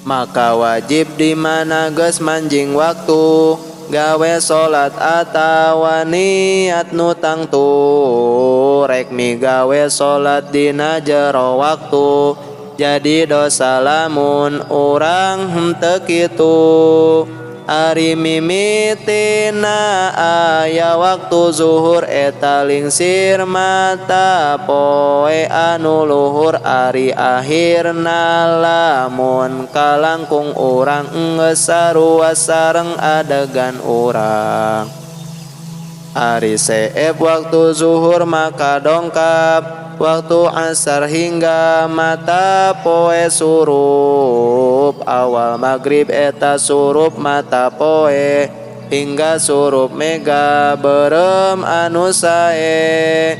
maka wajib di mana geus manjing waktu gawe salat atawa niat nu tangtu rek migawe salat dina jero waktu jadi dosa lamun urang henteu kitu. Ari mimitina aya waktu zuhur eta lingsir mata poe anu luhur ari akhirna lamun kalangkung urang geus sarua sareng adegan urang. Ari seep waktu zuhur maka dongkap waktu asar hingga mata poe surup awal maghrib eta surup mata poe hingga surup mega berem anu sae.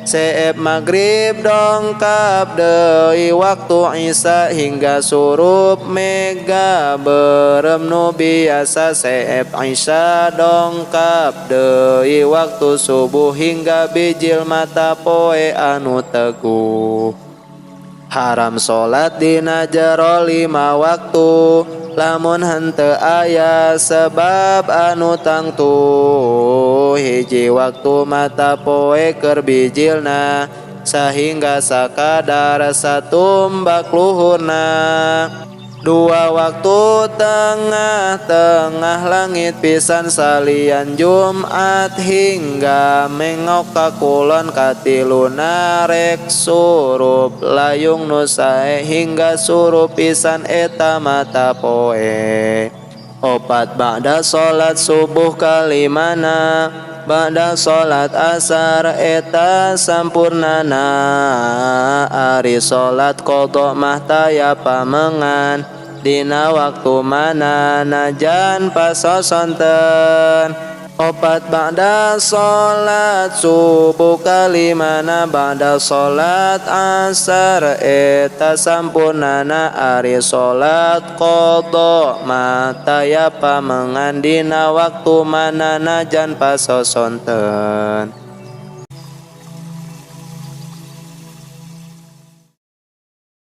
Seep maghrib dongkap deui waktu isya hingga surup mega berem nu biasa seep isya dongkap deui waktu subuh hingga bijil mata poe anu teguh. Haram salat dina jero 5 waktu lamun henteu aya sebab anu tangtu. Hiji waktu mata poe keur bijilna sahingga sakadar satumbak luhurna. 2 waktu tengah-tengah langit pisan salian Jumat hingga mengok ka kulon katiluna rek surup layung nu sae hingga surup pisan eta mata poe. 4 ba'da salat subuh kalimana ba'da salat asar eta sampurnana. Ari salat qadha mah taya pamengan dina waktu mana najan pasosonten. 4 ba'da salat subuh kalimana ba'da salat asar eta sampurnana. Ari salat qadha mata ya pamengan dina waktu mana najan pasosonten.